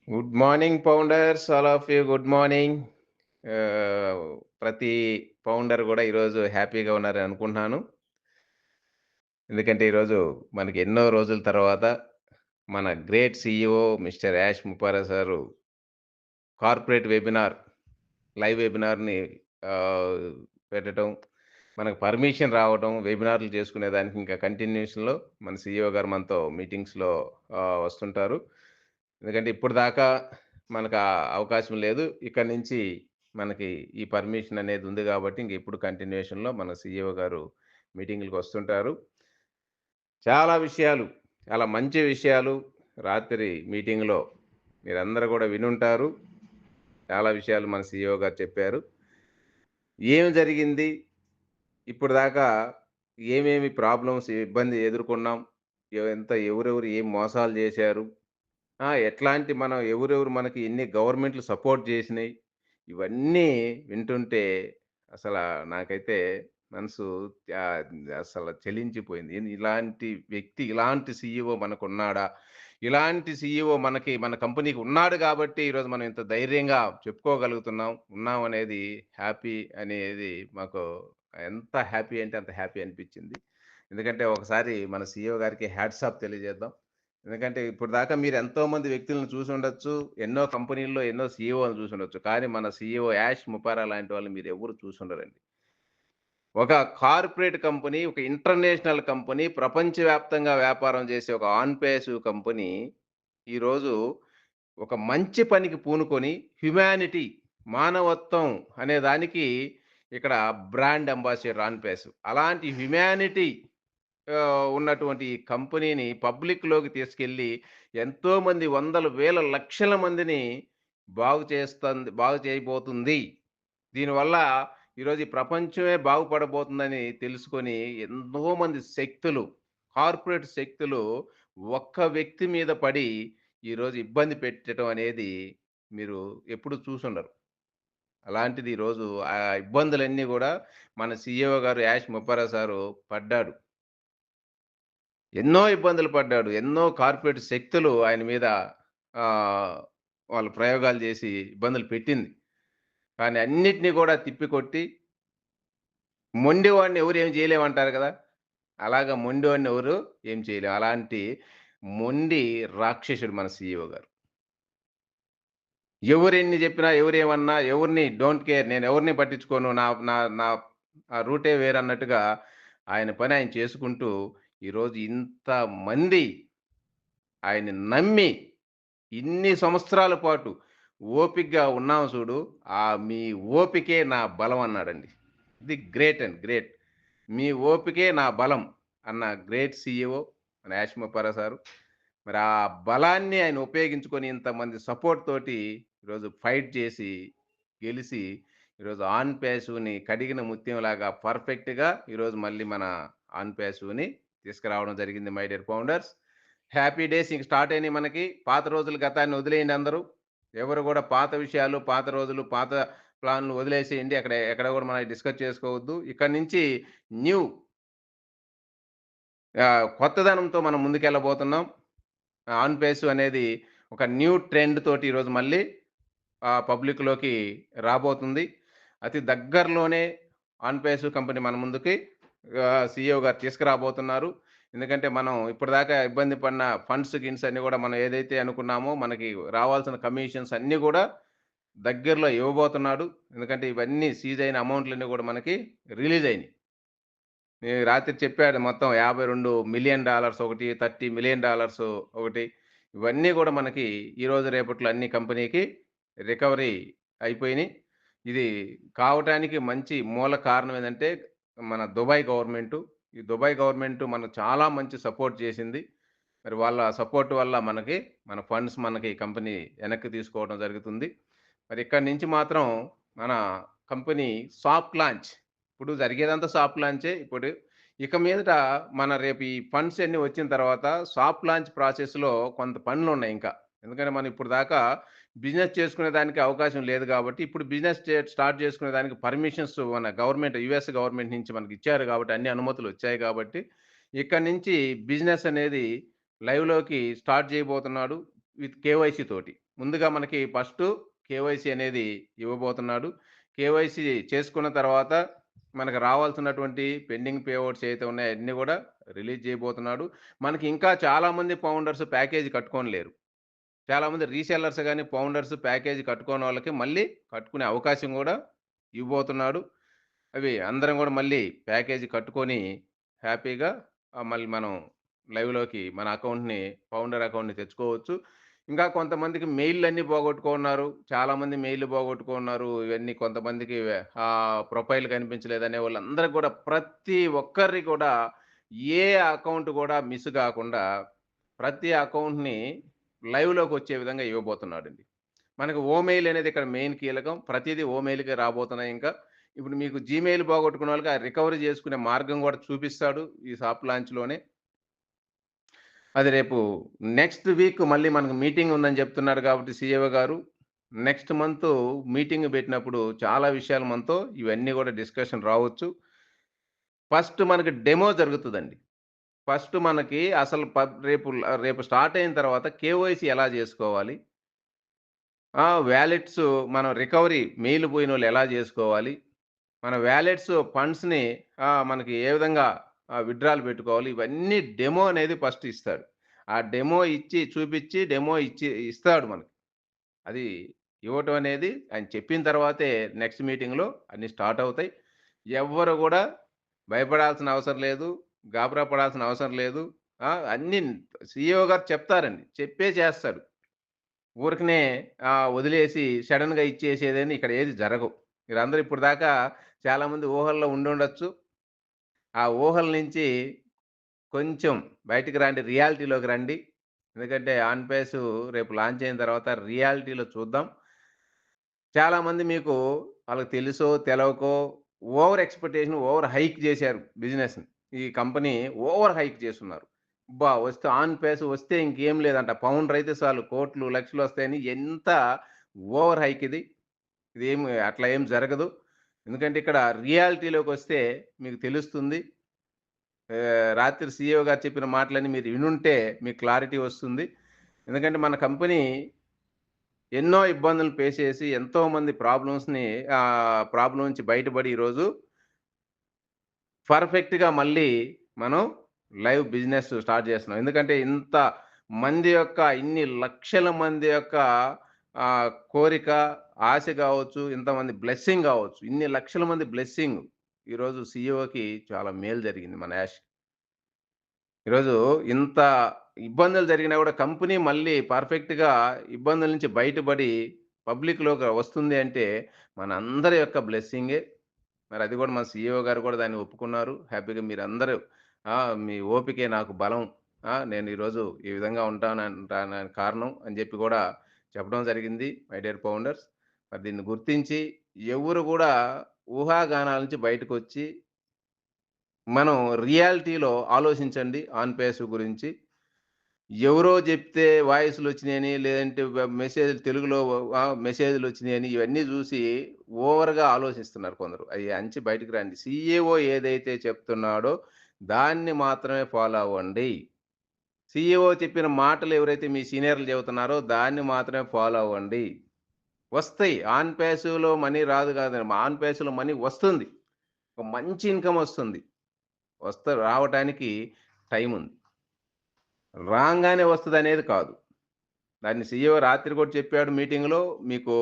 Good morning founders. All of you good morning. ఆహ్, ప్రతి founder గూడా ఈరోజు హ్యాపీగా ఉన్నారని అనుకుంటున్నాను. ఎందుకంటే ఈరోజు మనకి ఎన్నో రోజుల తర్వాత మన great CEO mister Yash Mupara sir corporate webinar, live వెబినార్‌ని ఆహ్, పెట్టటం, మనకు పర్మిషన్ రావటం, వెబినార్‌లు చేసుకునేదానికి ఇంకా కంటిన్యూషన్‌లో మన సీఈఓ గారు మనతో మీటింగ్స్‌లో వస్తుంటారు. ఎందుకంటే ఇప్పటిదాకా మనకు ఆ అవకాశం లేదు. ఇక్కడి నుంచి మనకి ఈ పర్మిషన్ అనేది ఉంది గాబట్టి, ఇంక ఇప్పుడు కంటిన్యూషన్‌లో మన సీఈఓ గారు మీటింగులకి వస్తుంటారు. చాలా విషయాలు, చాలా మంచి విషయాలు రాత్రి మీటింగ్‌లో మీరందరూ గూడా వినుంటారు. చాలా విషయాలు మన సీఈఓ గారు చెప్పారు. ఏం జరిగింది? ఇప్పటిదాకా ఏమేమి ప్రాబ్లమ్స్, ఇబ్బంది ఎదుర్కొన్నాం? ఎవరెవరు ఏం మోసాలు జేశారు? ఎట్లాంటి మనం ఎవరెవరు మనకి ఎన్ని గవర్నమెంట్‌లు సపోర్ట్ జేసినయి? ఇవన్నీ వింటుంటే అసల నాకైతే మనసు ఆహ్, అసల చలించిపోయింది. ఇలాంటి వ్యక్తి, ఇలాంటి సీఈఓ మనకున్నాడా? ఇలాంటి సీఈఓ మన కంపెనీకి ఉన్నాడు గాబట్టి ఈరోజు మనం ఇంత ధైర్యంగా చెప్పుకోగలుగుతున్నాం. ఉన్నామనేది హ్యాపీ అనేది మాకు ఎంత హ్యాపీ అంటే అంత హ్యాపీ అనిపిచ్చింది. ఎందుకంటే ఒకసారి మన సీఈఓ గారికి హ్యాట్స్ ఆఫ్ తెలియజేద్దాం. ఎందుకంటే ఇప్పటిదాకా మీరు ఎంతోమంది వ్యక్తులను చూసుండొచ్చు. ఎన్నో కంపెనీల్లో ఎన్నో సీఈఓలను చూసుండొచ్చు. కానీ మన సీఈఓ యాష్ ముపారా లాంటి వాళ్ళని మీరెవ్వరు చూసుండరండి. ఒక కార్పొరేట్ కంపెనీ, ఒక ఇంటర్నేషనల్ కంపెనీ, ప్రపంచవ్యాప్తంగా వ్యాపారం చేసే ఒక ఆన్ పేసివ్ కంపెనీ, ఈరోజు ఒక మంచి పనికి పూనుకొని హ్యుమానిటీ, మానవత్వం అనే దానికి ఇక్కడ బ్రాండ్ అంబాసిడర్ ఆన్ పేసివ్. అలాంటి హ్యుమానిటీ ఉన్నటువంటి ఈ కంపెనీని పబ్లిక్‌లోకి తీసుకెళ్ళి ఎంతోమంది వందల, వేల, లక్షల మందిని బాగు చేయబోతుంది. దీనివల్ల ఈరోజు ఈ ప్రపంచమే బాగుపడబోతుందని తెలుసుకొని ఎంతోమంది శక్తులు, కార్పొరేట్ శక్తులు ఒక్క వ్యక్తి మీద పడి ఈరోజు ఇబ్బంది పెట్టడం అనేది మీరు ఎప్పుడు చూసుండరు. అలాంటిది ఈరోజు ఆ ఇబ్బందులన్నీ గూడా మన సీఈఓ గారు యాష్ ముప్పర్రా సారు పడ్డాడు. ఎన్నో ఇబ్బందులు పడ్డాడు. ఎన్నో కార్పొరేట్ శక్తులు ఆయన మీద ఆహ్, వాళ్ళు ప్రయోగాలు జేసి ఇబ్బందులు పెట్టింది. కానీ అన్నిటిని గూడా తిప్పికొట్టి మొండివాడిని ఎవరు ఏమి జేయలేమంటారు గదా! అలాగా మొండివాడిని ఎవరు ఏం చేయలేం. అలాంటి మొండి రాక్షసుడు మన సీఈఓ గారు. ఎవరెన్ని జెప్పినా, ఎవరేమన్నా, ఎవరిని డోంట్ కేర్, నేనెవరిని పట్టించుకోను. నా నా నా రూటే వేరన్నట్టుగా ఆయన పని ఆయన చేసుకుంటూ ఈరోజు ఇంతమంది ఆయన్ని నమ్మి ఇన్ని సంవత్సరాల పాటు ఓపికగా ఉన్నాం చూడు, మీ ఓపికే నా బలం అన్నాడండి. ఇది గ్రేట్ అండి. గ్రేట్. మీ ఓపికే నా బలం అన్న గ్రేట్ సీఈఓ మన యాష్మపారా సారు. మరి ఆ బలాన్ని ఆయన ఉపయోగించుకొని ఇంతమంది సపోర్ట్ తోటి ఈరోజు ఫైట్ చేసి, గెలిసి ఈరోజు ఆన్ పేసుని కడిగిన ముత్యంలాగా పర్ఫెక్ట్‌గా ఈరోజు మళ్ళీ మన ఆన్ పేసుని తీసుకురావడం జరిగింది my dear founders. Happy days ఇంక స్టార్ట్ అయినాయి మనకి. పాత రోజులు గతాన్ని వదిలేయండి అందరూ. ఎవరు గూడా పాత విషయాలు, పాత రోజులు, పాత ప్లాన్‌లు వదిలేసేయండి. ఎక్కడ గూడా మనం డిస్కస్ చేసుకోవద్దు. ఇక్కడి నుంచి న్యూ కొత్తదనంతో మనం ముందుకెళ్ళబోతున్నాం. ఆన్ పేస్ అనేది ఒక న్యూ ట్రెండ్ తోటి ఈరోజు మళ్ళీ పబ్లిక్‌లోకి రాబోతుంది. అతి దగ్గరలోనే ఆన్ పేస్ కంపెనీ మన ముందుకి సీఈఓ గారు తీసుకురాబోతున్నారు. ఎందుకంటే మనం ఇప్పటిదాకా ఇబ్బంది పడిన ఫండ్స్, గిన్స్ అన్నీ గూడా మనం ఏదైతే అనుకున్నామో మనకి రావాల్సిన కమిషన్స్ అన్నీ గూడా దగ్గరలో ఇవ్వబోతున్నాడు. ఎందుకంటే ఇవన్నీ సీజ్ అయిన అమౌంట్‌లన్నీ గూడా మనకి రిలీజ్ అయినాయి. రాత్రి చెప్పాడు మొత్తం $52,000,000 ఒకటి, $30,000,000 ఒకటి. ఇవన్నీ గూడా మనకి ఈరోజు రేపట్లో అన్ని కంపెనీకి రికవరీ అయిపోయినియి. ఇది కావటానికి మంచి మూల కారణం ఏందంటే, మన దుబాయ్ గవర్నమెంటు. ఈ దుబాయ్ గవర్నమెంట్ మనకు చాలా మంచి సపోర్ట్ చేసింది. మరి వాళ్ళ సపోర్ట్ వల్ల మన ఫండ్స్ మనకి కంపెనీ వెనక్కి తీసుకోవడం జరుగుతుంది. మరి ఇక్కడి నుంచి మాత్రం మన కంపెనీ సాఫ్ట్ లాంచ్. ఇప్పుడు జరిగేదంతా సాఫ్ట్ లాంచే. ఇక మీదట రేపు ఈ ఫండ్స్ అన్నీ వచ్చిన తర్వాత సాఫ్ట్ లాంచ్ ప్రాసెస్‌లో కొంత పనులున్నాయి ఇంకా. ఎందుకంటే మనం ఇప్పుడు దాకా బిజినెస్ చేసుకునే దానికి అవకాశం లేదు కాబట్టి, ఇప్పుడు బిజినెస్ స్టార్ట్ చేసుకునే దానికి పర్మిషన్స్ మన గవర్నమెంట్, యూఎస్ గవర్నమెంట్ నుంచి మనకిచ్చారు కాబట్టి, అన్ని అనుమతులొచ్చాయి కాబట్టి, ఇక్కడి నుంచి బిజినెస్ అనేది లైవ్‌లోకి స్టార్ట్ చేయబోతున్నాడు విత్ కేవైసీ తోటి. ముందుగా మనకి ఫస్టు కేవైసీ అనేది ఇవ్వబోతున్నాడు. కేవైసీ చేసుకున్న తర్వాత మనకు రావాల్సినటువంటి పెండింగ్ పే ఔట్స్ ఏవైతే ఉన్నాయో అయన్నీ గూడా రిలీజ్ చేయబోతున్నాడు. మనకి ఇంకా చాలామంది ఫౌండర్స్ ప్యాకేజ్ కట్టుకోని లేరు. చాలామంది రీసెల్లర్స్ గాని, ఫౌండర్స్ ప్యాకేజ్ కట్టుకోనోళ్ళకి మళ్ళీ కట్టుకునే అవకాశం గూడా ఇవ్వబోతున్నాడు. అవి అందరం గూడా మళ్ళీ ప్యాకేజీ కట్టుకొని హ్యాపీగా మళ్ళీ మనం లైవ్‌లోకి మన అకౌంట్‌ని ఫౌండర్ అకౌంట్‌ని తెచ్చుకోవచ్చు. ఇంకా కొంతమందికి మెయిల్‌లన్నీ పోగొట్టుకున్నారు. చాలామంది మెయిల్‌లు పోగొట్టుకున్నారు. ఇవన్నీ కొంతమందికి ప్రొఫైల్ కనిపించలేదనే వాళ్ళందరికి గూడా ప్రతి ఒక్కరికి కూడా ఏ అకౌంట్ గూడా మిస్ గాకుండా ప్రతి అకౌంట్‌ని లైవ్‌లోకొచ్చే విధంగా ఇవ్వబోతున్నాడండి. మనకు ఓమెయిల్ అనేది ఇక్కడ మెయిన్ కీలకం. ప్రతీదీ ఓమెయిల్‌కే రాబోతున్నాయి ఇంకా. ఇప్పుడు మీకు జీమెయిల్ పోగొట్టుకున్నోళ్ళకి ఆ రికవరీ చేసుకునే మార్గం గూడా చూపిస్తాడు ఈ సాఫ్ట్ లాంచ్‌లోనే. అది రేపు నెక్స్ట్ వీక్ మళ్ళీ మనకు మీటింగ్ ఉందని చెప్తున్నారు కాబట్టి సీఈఓ గారు, నెక్స్ట్ మంతు మీటింగ్ పెట్టినప్పుడు చాలా విషయాలు మనతో ఇవన్నీ గూడా డిస్కషన్ రావచ్చు. ఫస్ట్ మనకి డెమో జరుగుతదండి. ఫస్ట్ మనకి అసలు రేపు స్టార్ట్ అయిన తర్వాత కేవైసీ ఎలా జేసుకోవాలి? వాలెట్స్ మనం రికవరీ మెయిల్ పోయినోళ్ళు ఎలా జేసుకోవాలి? మన వాలెట్స్ ఫండ్స్‌ని మనకి ఏ విధంగా విత్‌డ్రాలు పెట్టుకోవాలి? ఇవన్నీ డెమో అనేది ఫస్ట్ ఇస్తాడు. ఆ డెమో ఇచ్చి చూపిచ్చి డెమో ఇస్తాడు మనకి. అది ఇవ్వటం అనేది ఆయన చెప్పిన తర్వాతే నెక్స్ట్ మీటింగ్‌లో అన్నీ స్టార్ట్ అవుతాయి. ఎవ్వరు గూడా భయపడాల్సిన అవసరం లేదు. గాబరా పడాల్సిన అవసరం లేదు. అన్నీ సీఈఓ గారు చెప్తారండి. చెప్పే చేస్తాడు. ఊరికనే వదిలేసి సడెన్‌గా ఇచ్చేసేదని ఇక్కడ ఏది జరగవు. మీరందరూ ఇప్పటిదాకా చాలామంది ఊహల్లో ఉండుండొచ్చు. ఆ ఊహల నుంచి కొంచెం బయటికి రండి. రియాలిటీలోకి రండి. ఎందుకంటే ఆన్ పేసు రేపు లాంచ్ అయిన తర్వాత రియాలిటీలో చూద్దాం. చాలామంది మీకు ఆళ్ళకి తెలుసో, తెలవకో ఓవర్ ఎక్స్‌పెక్టేషన్, ఓవర్ హైక్ జేశారు బిజినెస్‌ని. ఈ కంపెనీ ఓవర్ హైక్ చేసున్నారు. అబ్బా! వస్తే ఆన్ పేస్ వస్తే ఇంకేం లేదంట. పౌండర్ అయితే చాలు కోట్లు, లక్షలొస్తాయని ఎంత ఓవర్ హైక్ ఇది. ఇదేమి అట్లా ఏం జరగదు. ఎందుకంటే ఇక్కడ రియాలిటీలోకొస్తే మీకు తెలుస్తుంది. రాత్రి సీఈఓ గారు చెప్పిన మాటలన్నీ మీరు వినుంటే మీకు క్లారిటీ వస్తుంది. ఎందుకంటే మన కంపెనీ ఎన్నో ఇబ్బందులు ఫేస్ చేసి ఎంతోమంది ప్రాబ్లమ్ నుంచి బయటపడి ఈరోజు పర్ఫెక్ట్‌గా మళ్ళీ మనం లైవ్ బిజినెస్ స్టార్ట్ చేస్తున్నాం. ఎందుకంటే ఇంత మంది యొక్క ఇన్ని లక్షల మంది యొక్క కోరిక, ఆశ గావచ్చు, ఇంతమంది బ్లెస్సింగ్ గావచ్చు. ఇన్ని లక్షల మంది బ్లెస్సింగ్ ఈరోజు సీఈఓకి చాలా మేలు జరిగింది మన యాష్. ఈరోజు ఇంత ఇబ్బందులు జరిగినా గూడా కంపెనీ మళ్ళీ పర్ఫెక్ట్‌గా ఇబ్బందుల నుంచి బయటపడి పబ్లిక్‌లోకి వస్తుంది అంటే మనందరి యొక్క బ్లెస్సింగే. మరది గూడా మన సీఈఓ గారు గూడా దాన్ని ఒప్పుకున్నారు. హ్యాపీగా మీరందరూ మీ ఓపికే నాకు బలం. నేను ఈరోజు ఈ విధంగా ఉంటాననటానికి కారణం అని జెప్పి గూడా చెప్పడం జరిగింది. My dear founders. మరి దీన్ని గుర్తించి ఎవరు గూడా ఊహాగానాల నుంచి బయటకొచ్చి మనం రియాలిటీలో ఆలోచించండి ఆన్ పేస్ గురించి. ఎవరో జెప్తే వాయిస్‌లొచ్చినాయని, లేదంటే మెసేజ్‌లు తెలుగులో మెసేజ్‌లొచ్చినాయని ఇవన్నీ జూసి ఓవర్‌గా ఆలోచిస్తున్నారు కొందరు. అయి అంచి బయటికి రండి. సీఈఓ ఏదైతే చెప్తున్నాడో దాన్ని మాత్రమే ఫాలో అవ్వండి. సీఈఓ చెప్పిన మాటలు ఎవరైతే మీ సీనియర్‌లు చెబుతున్నారో దాన్ని మాత్రమే ఫాలో అవ్వండి. వస్తాయి. ఆన్ పేస్‌లో మనీ రాదు కాదండి. ఆన్ పేస్‌లో మనీ వస్తుంది. ఒక మంచి ఇన్‌కమ్ వస్తుంది. రావటానికి టైముంది. రాంగానే వస్తదనేది కాదు. దాన్ని సీఈఓ రాత్రి కూడా చెప్పాడు మీటింగ్‌లో. మీకు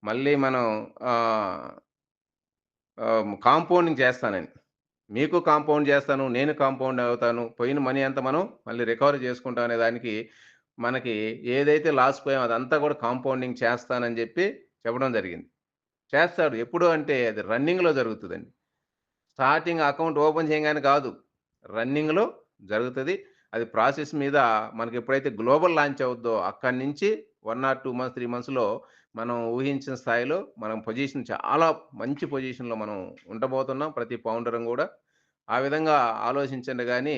మళ్ళీ మనం ఆహ్, కాంపౌండింగ్ చేస్తానని. మీకు కాంపౌండ్ చేస్తాను. నేను కాంపౌండ్ అవుతాను. పోయిన మనీ అంతా మనం మళ్ళీ రికవరీ చేసుకుంటాం అనే దానికి మనకి ఏదైతే లాస్ పోయామో అదంతా కూడా కాంపౌండింగ్ చేస్తానని చెప్పి చెప్పడం జరిగింది. చేస్తాడు. ఎప్పుడు అంటే అది రన్నింగ్‌లో జరుగుతదండి. స్టార్టింగ్ అకౌంట్ ఓపెన్ చేయంగానే కాదు. రన్నింగ్‌లో జరుగుతది. అది ప్రాసెస్ మీద మనకెప్పుడైతే గ్లోబల్ లాంచ్ అవుద్దో అక్కడి నుంచి 1 ఆర్ 2 మంత్స్, 3 మంత్స్‌లో మనం ఊహించిన స్థాయిలో మనం పొజిషన్ చాలా మంచి పొజిషన్‌లో మనం ఉండబోతున్నాం. ప్రతి ఫౌండరం గూడా. ఆ విధంగా ఆలోచించండి గానీ,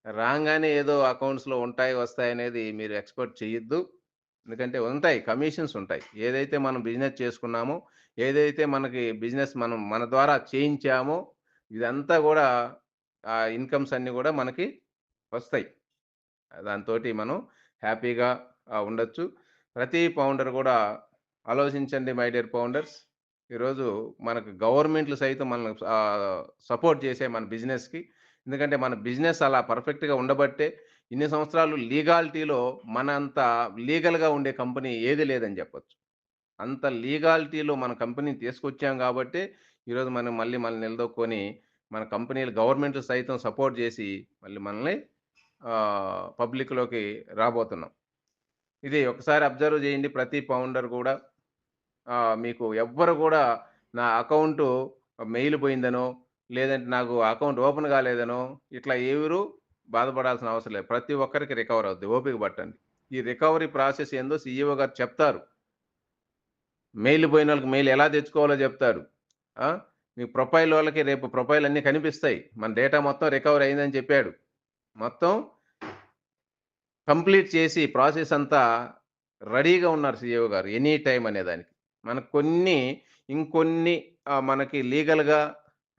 రాంగానే ఏదో అకౌంట్స్‌లో ఉంటాయి, వస్తాయనేది మీరు ఎక్స్‌పెక్ట్ చేయొద్దు. ఎందుకంటే ఉంటాయి. కమిషన్స్ ఉంటాయి. ఏదైతే మనం బిజినెస్ చేసుకున్నామో, ఏదైతే మనకి బిజినెస్ మనం మన ద్వారా చేయించామో, ఇదంతా గూడా ఇన్‌కమ్స్ అన్నీ గూడా మనకి వస్తాయి. దాంతోటి మనం హ్యాపీగా ఉండొచ్చు. ప్రతి ఫౌండర్ గూడా ఆలోచించండి మై డియర్ ఫౌండర్స్. ఈరోజు మనకు గవర్నమెంట్‌లు సైతం మనల్ని సపోర్ట్ చేసాయి మన బిజినెస్‌కి. ఎందుకంటే మన బిజినెస్ అలా పర్ఫెక్ట్‌గా ఉండబట్టే ఇన్ని సంవత్సరాలు లీగాలిటీలో మనంత లీగల్‌గా ఉండే కంపెనీ ఏది లేదని జెప్పొచ్చు. అంత లీగాలిటీలో మన కంపెనీని తీసుకొచ్చాం గాబట్టే ఈరోజు మనం మళ్ళీ నిలదొక్కుకొని మన కంపెనీలు గవర్నమెంట్‌లు సైతం సపోర్ట్ జేసి మళ్ళీ మనల్ని పబ్లిక్‌లోకి రాబోతున్నాం. ఇది ఒకసారి అబ్జర్వ్ చేయండి ప్రతి ఫౌండర్ గూడా. మీకు ఎవ్వరు గూడా నా అకౌంటు మెయిల్ పోయిందనో, లేదంటే నాకు అకౌంట్ ఓపెన్ కాలేదనో, ఇట్లా ఎవరు బాధపడాల్సిన అవసరం లేదు. ప్రతి ఒక్కరికి రికవర్ అవుద్ది. ఓపిక పట్టండి. ఈ రికవరీ ప్రాసెస్ ఏందో సీఈఓ గారు చెప్తారు. మెయిల్ పోయినోళ్ళకి మెయిల్ ఎలా తెచ్చుకోవాలో జెప్తారు. ఆ! మీ ప్రొఫైలోళ్ళకి రేపు ప్రొఫైల్ అన్నీ కనిపిస్తాయి. మన డేటా మొత్తం రికవర్ అయిందని చెప్పాడు. మొత్తం కంప్లీట్ చేసి ప్రాసెస్ అంతా రెడీగా ఉన్నారు సీఈఓ గారు. ఎనీ టైమ్ అనేదానికి. మనకు ఇంకొన్ని మనకి లీగల్‌గా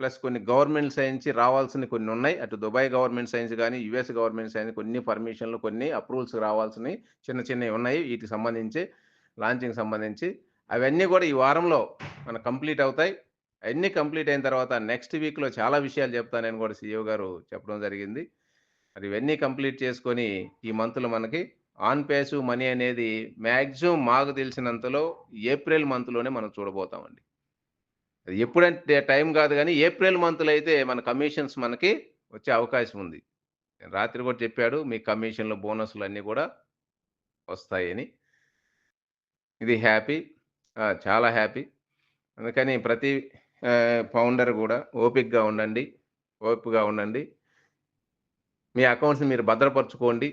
ప్లస్ కొన్ని గవర్నమెంట్ సైడ్ నుంచి రావాల్సినవి కొన్నున్నాయి. అటు దుబాయ్ గవర్నమెంట్ సైడ్ నుంచి గాని, యూఎస్ గవర్నమెంట్ సైడ్ కొన్ని పర్మిషన్‌లు, కొన్ని అప్రూవల్స్ రావాల్సినయి చిన్నయి ఉన్నాయి. వీటికి సంబంధించి లాంచింగ్‌కి సంబంధించి. అవన్నీ గూడా ఈ వారంలో మనకు కంప్లీట్ అవుతాయి. అయన్నీ కంప్లీట్ అయిన తర్వాత నెక్స్ట్ వీక్‌లో చాలా విషయాలు చెప్తానని గూడా సీఈఓ గారు చెప్పడం జరిగింది. మరి ఇవన్నీ కంప్లీట్ చేసుకొని ఈ మంత్‌లో మనకి ఆన్ పేసివ్ మనీ అనేది మాక్సిమం మాకు తెలిసినంతలో ఏప్రిల్ మంత్‌లోనే మనం చూడబోతామండి. అది ఎప్పుడంటే టైం గాదు గానీ, ఏప్రిల్ మంత్‌లో అయితే మన కమిషన్స్ మనకి వచ్చే అవకాశం ఉంది. రాత్రి గూడా చెప్పాడు. మీ కమిషన్‌లు, బోనస్‌లు అన్నీ గూడా వస్తాయని. ఇది హ్యాపీ. చాలా హ్యాపీ. అందుకని ప్రతి ఫౌండర్ గూడా ఓపికగా ఉండండి. ఓర్పుగా ఉండండి. మీ అకౌంట్స్‌ని మీరు భద్రపరుచుకోండి.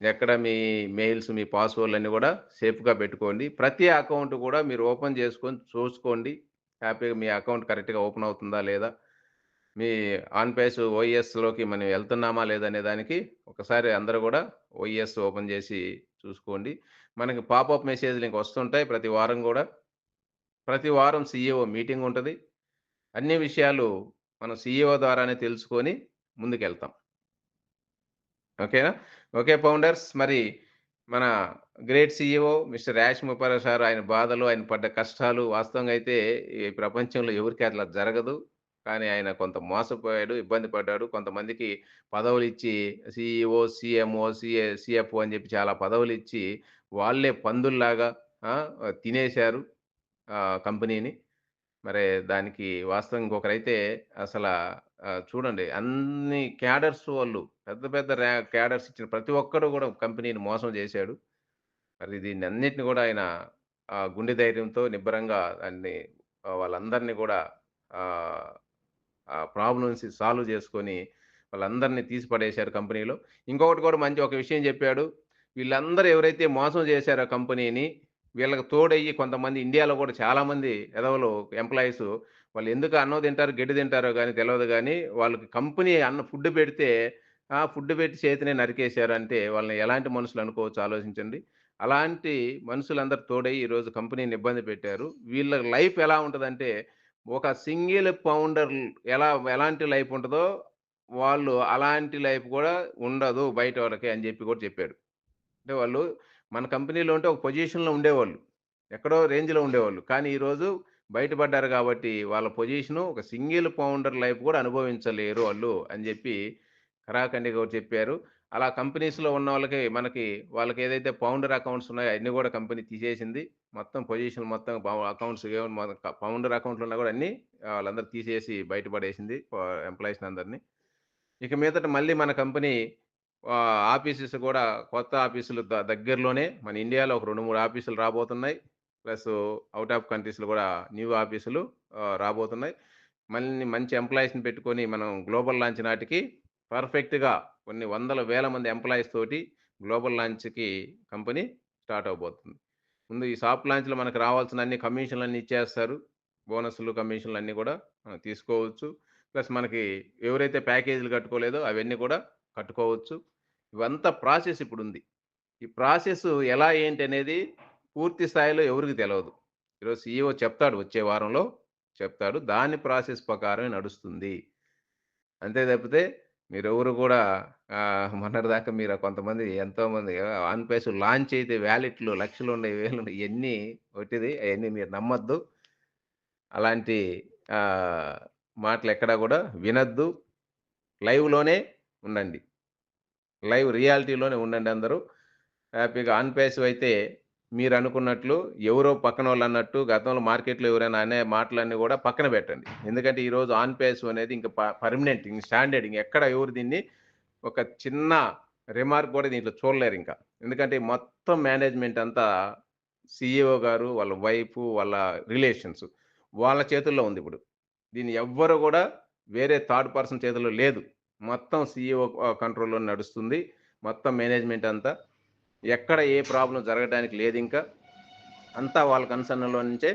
ఎక్కడ మీ మెయిల్స్, మీ పాస్‌వర్డ్‌లన్నీ గూడా సేఫ్‌గా పెట్టుకోండి. ప్రతి అకౌంట్ గూడా మీరు ఓపెన్ చేసుకొని చూసుకోండి. హ్యాపీగా మీ అకౌంట్ కరెక్ట్‌గా ఓపెన్ అవుతుందా లేదా? మీ ఆన్ పేస్ ఓఈఎస్‌లోకి మనం ఎళ్తున్నామా లేదా అనే దానికి ఒకసారి అందరూ గూడా ఓఈఎస్ ఓపెన్ చేసి చూసుకోండి. మనకి పాపప్ మెసేజ్‌లు ఇంక వస్తుంటాయి ప్రతి వారం గూడా. ప్రతి వారం సీఈఓ మీటింగ్ ఉంటది. అన్ని విషయాలు మనం సీఈఓ ద్వారానే తెలుసుకొని ముందుకెళ్తాం. ఓకేనా? Okay founders. మరి మన great CEO mister Yash Muppara sir ఆయన బాధలు, ఆయన పడ్డ కష్టాలు వాస్తవంగా అయితే ఈ ప్రపంచంలో ఎవరికీ అట్లా జరగదు. కానీ ఆయన కొంత మోసపోయాడు, ఇబ్బంది పడ్డాడు. కొంతమందికి పదవులిచ్చి సీఈఓ, సీఎంఓ, సీఎఫ్ఓ అని చెప్పి చాలా పదవులిచ్చి వాళ్ళే పందుల్లాగా ఆ! తినేశారు కంపెనీని. మరి దానికి వాస్తవంగా ఇంకొకరైతే అసలా చూడండి అన్ని క్యాడర్స్ వాళ్ళు పెద్ద పెద్ద క్యాడర్స్ ఇచ్చిన ప్రతి ఒక్కడు గూడా కంపెనీని మోసం జేశాడు. మరి దీన్నన్నిటిని గూడా ఆయన గుండె ధైర్యంతో నిబ్బరంగా దాన్ని వాళ్ళందరిని గూడా ఆహ్, ఆ ప్రాబ్లమ్స్ సాల్వ్ జేసుకొని వాళ్ళందరిని తీసి పడేశారు కంపెనీలో. ఇంకొకటి కూడా మంచి ఒక విషయం జెప్పాడు. వీళ్ళందరూ ఎవరైతే మోసం జేశారో కంపెనీని, వీళ్ళకి తోడయ్యి కొంతమంది ఇండియాలో గూడా చాలామంది ఎదవలు ఎంప్లాయీసు వాళ్ళెందుకు అన్నం తింటారో, గడ్డి తింటారో గాని తెలవదు గానీ, వాళ్ళకి కంపెనీ ఫుడ్ పెడితే, ఫుడ్ పెట్టి చేతినే నరికేశారంటే వాళ్ళని ఎలాంటి మనుషులనుకోవచ్చు ఆలోచించండి. అలాంటి మనుషులందరూ తోడయ్యి ఈరోజు కంపెనీని ఇబ్బంది పెట్టారు. వీళ్ళ లైఫ్ ఎలా ఉంటదంటే, ఒక సింగిల్ ఫౌండర్ ఎలాంటి లైఫ్ ఉంటదో, వాళ్ళు అలాంటి లైఫ్ గూడా ఉండదు బయట వాళ్ళకి అని జెప్పి గూడా చెప్పాడు. అంటే వాళ్ళు మన కంపెనీలో ఉంటే ఒక పొజిషన్‌లో ఉండేవాళ్ళు. ఎక్కడో రేంజ్‌లో ఉండేవాళ్ళు. కానీ ఈరోజు బయటపడ్డారు గాబట్టి వాళ్ళ పొజిషను ఒక సింగిల్ ఫౌండర్ లైఫ్ గూడా అనుభవించలేరు ఆళ్ళు అని జెప్పి ఖరాఖండిగా చెప్పారు. అలా కంపెనీస్‌లో ఉన్నోళ్ళకి వాళ్ళకేదైతే ఫౌండర్ అకౌంట్స్ ఉన్నాయో అయన్నీ గూడా కంపెనీ తీసేసింది. మొత్తం పొజిషన్ మొత్తం అకౌంట్స్ ఏమన్నా ఫౌండర్ అకౌంట్‌లు ఉన్నా గూడా అన్నీ వాళ్ళందరూ తీసేసి బయట పడేసింది. ఎంప్లాయీస్‌ని అందరిని. ఇక మీదట మళ్ళీ మన కంపెనీ ఆఫీసెస్ గూడా కొత్త ఆఫీసులు దగ్గరలోనే మన ఇండియాలో ఒక 2, 3 ఆఫీసులు రాబోతున్నాయి. ప్లస్ ఔట్ ఆఫ్ కంట్రీస్‌లో గూడా న్యూ ఆఫీసులు రాబోతున్నాయి. మళ్ళీ మంచి ఎంప్లాయీస్‌ని పెట్టుకొని మనం గ్లోబల్ లాంచ్ నాటికి పర్ఫెక్ట్‌గా కొన్ని వందల వేల మంది ఎంప్లాయీస్ తోటి గ్లోబల్ లాంచ్‌కి కంపెనీ స్టార్ట్ అవ్వబోతుంది. ముందు ఈ సాఫ్ట్ లాంచ్‌లో మనకు రావాల్సిన అన్ని కమిషన్‌లన్నీ ఇచ్చేస్తారు. బోనస్‌లు, కమిషన్‌లు అన్నీ గూడా తీసుకోవచ్చు. ప్లస్ మనకి ఎవరైతే ప్యాకేజీలు కట్టుకోలేదో అవన్నీ కూడా కట్టుకోవచ్చు. ఇవంతా ప్రాసెస్ ఇప్పుడుంది. ఈ ప్రాసెస్ ఎలా ఏంటి అనేది పూర్తి స్థాయిలో ఎవరికీ తెలవదు. ఈరోజు సీఈఓ చెప్తాడు వచ్చే వారంలో చెప్తాడు. దాని ప్రాసెస్ ప్రకారమే నడుస్తుంది. అంతే తప్పితే మీరెవరు గూడా మొన్నటిదాకా మీరు కొంతమంది ఎంతోమంది ఆన్ పేస్ లాంచ్ అయితే వాలెట్‌లు లక్షలున్నయి, వేలున్నయి ఇయన్నీ ఒట్టిది. అయన్నీ మీరు నమ్మొద్దు. అలాంటి ఆహ్, మాటలెక్కడా గూడా వినొద్దు. లైవ్‌లోనే ఉండండి. లైవ్ రియాలిటీలోనే ఉండండి అందరూ. హ్యాపీగా ఆన్ పేసివ్ అయితే మీరనుకున్నట్లు ఎవరో పక్కనోళ్ళన్నట్టు గతంలో మార్కెట్‌లో ఎవరైనా అనే మాటలన్నీ గూడా పక్కన బెట్టండి. ఎందుకంటే ఈరోజు ఆన్ పేసివ్ అనేది ఇంక పర్మనెంట్ ఇంక స్టాండర్డ్ ఇంగెక్కడ ఎవరు దీన్ని ఒక చిన్న రిమార్క్ గూడా దీంట్లో చూడలేరింక. ఎందుకంటే మొత్తం మేనేజ్‌మెంట్ అంతా సీఈఓ గారు, వాళ్ళ వైఫు, వాళ్ళ రిలేషన్స్ వాళ్ళ చేతుల్లో ఉందిప్పుడు. దీన్ని ఎవ్వరు గూడా వేరే థర్డ్ పర్సన్ చేతుల్లో లేదు. మొత్తం సీఈఓ కంట్రోల్‌లోనే నడుస్తుంది. మొత్తం మేనేజ్‌మెంట్ అంతా. ఎక్కడ ఏ ప్రాబ్లమ్ జరగడానికి లేదింక. అంతా వాళ్ళ కన్సర్న్‌లో నుంచే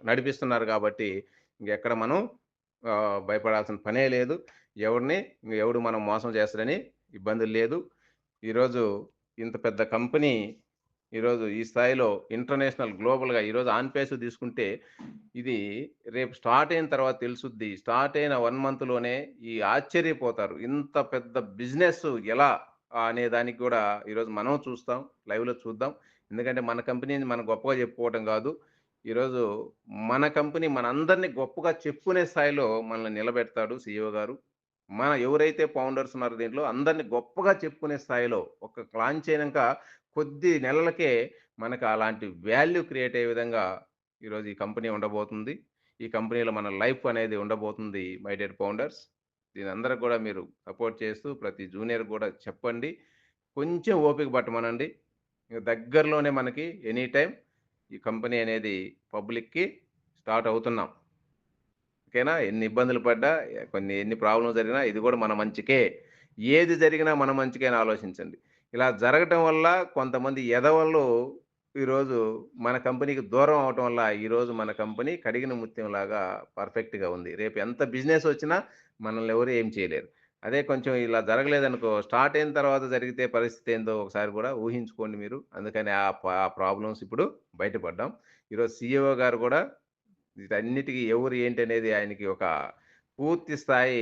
నడిపిస్తున్నారు గాబట్టి, ఇంగెక్కడ మనం భయపడాల్సిన పనే లేదు. ఎవరిని ఎవడు మనం మోసం చేస్తాడని ఇబ్బందులు లేదు. ఈరోజు ఇంత పెద్ద కంపెనీ ఈరోజు ఈ స్థాయిలో ఇంటర్నేషనల్ గ్లోబల్‌గా ఈరోజు ఆన్ పేస్ తీసుకుంటే, ఇది రేపు స్టార్ట్ అయిన తర్వాత తెలుసుద్ది. స్టార్ట్ అయిన 1 మంత్‌లోనే ఆశ్చర్యపోతారు. ఇంత పెద్ద బిజినెస్ ఎలా అనే దానికి గూడా ఈరోజు మనం చూస్తాం. లైవ్‌లో చూద్దాం. ఎందుకంటే మన కంపెనీని మనం గొప్పగా చెప్పుకోవటం గాదు. ఈరోజు మన కంపెనీ మనందరిని గొప్పగా చెప్పుకునే స్థాయిలో మనల్ని నిలబెడతాడు సీఈఓ గారు. ఎవరైతే ఫౌండర్స్ ఉన్నారో దీంట్లో అందరిని గొప్పగా చెప్పుకునే స్థాయిలో ఒక లాంచ్ అయినంక కొద్ది నెలలకే మనకు అలాంటి వాల్యూ క్రియేట్ అయ్యే విధంగా ఈరోజు ఈ కంపెనీ ఉండబోతుంది. ఈ కంపెనీలో మన లైఫ్ అనేది ఉండబోతుంది మై డియర్ ఫౌండర్స్. దీనందరికి గూడా మీరు సపోర్ట్ చేస్తూ ప్రతి జూనియర్‌కి గూడా చెప్పండి. కొంచెం ఓపిక పట్టమనండి. ఇగ దగ్గరలోనే మనకి ఎనీ టైమ్ ఈ కంపెనీ అనేది పబ్లిక్‌కి స్టార్ట్ అవుతున్నాం. ఓకేనా? ఎన్ని ఇబ్బందులు పడ్డా, ఎన్ని ప్రాబ్లమ్స్ జరిగినా ఇది గూడా మన మంచికే. ఏది జరిగినా మన మంచికే అని ఆలోచించండి. ఇలా జరగటం వల్ల కొంతమంది ఎదవలు ఈరోజు మన కంపెనీకి దూరం అవ్వటం వల్ల ఈరోజు మన కంపెనీ కడిగిన ముత్యంలాగా పర్ఫెక్ట్‌గా ఉంది. రేపు ఎంత బిజినెస్ వచ్చినా మనల్ని ఎవరు ఏం చేయలేరు. అదే కొంచెం ఇలా జరగలేదనుకో స్టార్ట్ అయిన తర్వాత జరిగితే పరిస్థితి ఏందో ఒకసారి గూడా ఊహించుకోండి మీరు. అందుకని ఆ ప్రాబ్లమ్స్ ఇప్పుడు బయటపడ్డాం. ఈరోజు సీఈఓ గారు గూడా వీటన్నిటికి ఎవరు ఏంటనేది ఆయనకి ఒక పూర్తి స్థాయి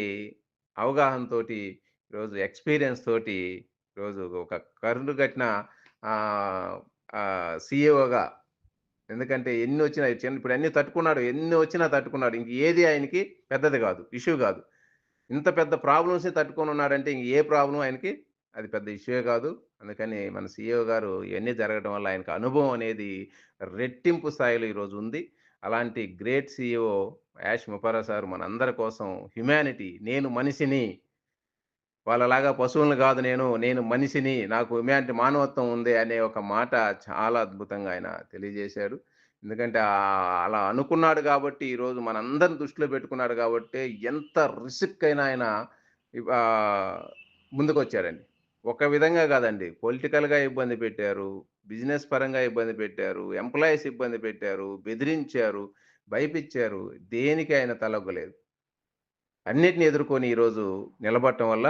అవగాహనతోటి, ఈరోజు ఎక్స్‌పీరియన్స్ తోటి, ఈరోజు ఒక కరుడుగట్టిన ఆహ్, సీఈఓగా ఎందుకంటే ఎన్నొచ్చినా ఇప్పుడు అన్నీ తట్టుకున్నాడు. ఎన్ని వచ్చినా తట్టుకున్నాడు. ఇంక ఏది ఆయనకి పెద్దది గాదు. ఇష్యూ గాదు. ఇంత పెద్ద ప్రాబ్లమ్స్‌ని తట్టుకొనున్నాడంటే ఇంక ఏ ప్రాబ్లమ్ ఆయనకి అది పెద్ద ఇష్యూయే కాదు. అందుకని మన సీఈఓ గారు ఇయన్నీ జరగడం వల్ల ఆయనకు అనుభవం అనేది రెట్టింపు స్థాయిలో ఈరోజు ఉంది. అలాంటి గ్రేట్ సీఈఓ యాష్ ముపారా సార్ మనందరి కోసం హ్యుమానిటీ నేను మనిషిని, వాళ్ళలాగా పశువులను గాదు నేను. నేను మనిషిని. నాకు హ్యుమానిటీ మానవత్వం ఉంది అనే ఒక మాట చాలా అద్భుతంగా ఆయన తెలియజేశాడు. ఎందుకంటే అలా అనుకున్నాడు గాబట్టి ఈరోజు మనందరిని దృష్టిలో పెట్టుకున్నాడు గాబట్టే ఎంత రిస్క్ అయినా ఆయన ఆహ్, ముందుకొచ్చాడండి. ఒక విధంగా గాదండి. పొలిటికల్‌గా ఇబ్బంది పెట్టారు. బిజినెస్ పరంగా ఇబ్బంది పెట్టారు. ఎంప్లాయీస్ ఇబ్బంది పెట్టారు. బెదిరించారు. భయపిచ్చారు. దేనికి ఆయన తలొగ్గలేదు. అన్నిటిని ఎదుర్కొని ఈరోజు నిలబడటం వల్ల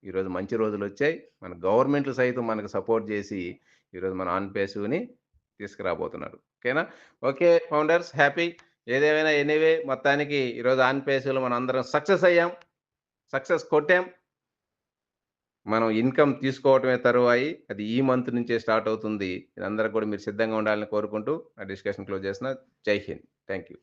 ఈరోజు మంచి రోజులొచ్చాయి. మన గవర్నమెంట్లు సైతం మనకు సపోర్ట్ జేసి ఈరోజు మన ఆన్ పేసివ్‌ని తీసుకురాబోతున్నారు. ఓకేనా? Okay founders happy. ఏదేమైనా ఎనీవే మొత్తానికి ఈరోజు ఆన్ పేసివ్‌లో మనందరం సక్సెస్ అయ్యాం. సక్సెస్ కొట్టాం. మనం ఇన్‌కమ్ తీసుకోవటమే తరువాయి. అది ఈ మంత్ నుంచే స్టార్ట్ అవుతుంది. మీరందరూ కూడా మీరు సిద్ధంగా ఉండాలని కోరుకుంటూ నా డిస్కషన్ క్లోజ్ చేస్తున్నా. జై హింద్. Thank you.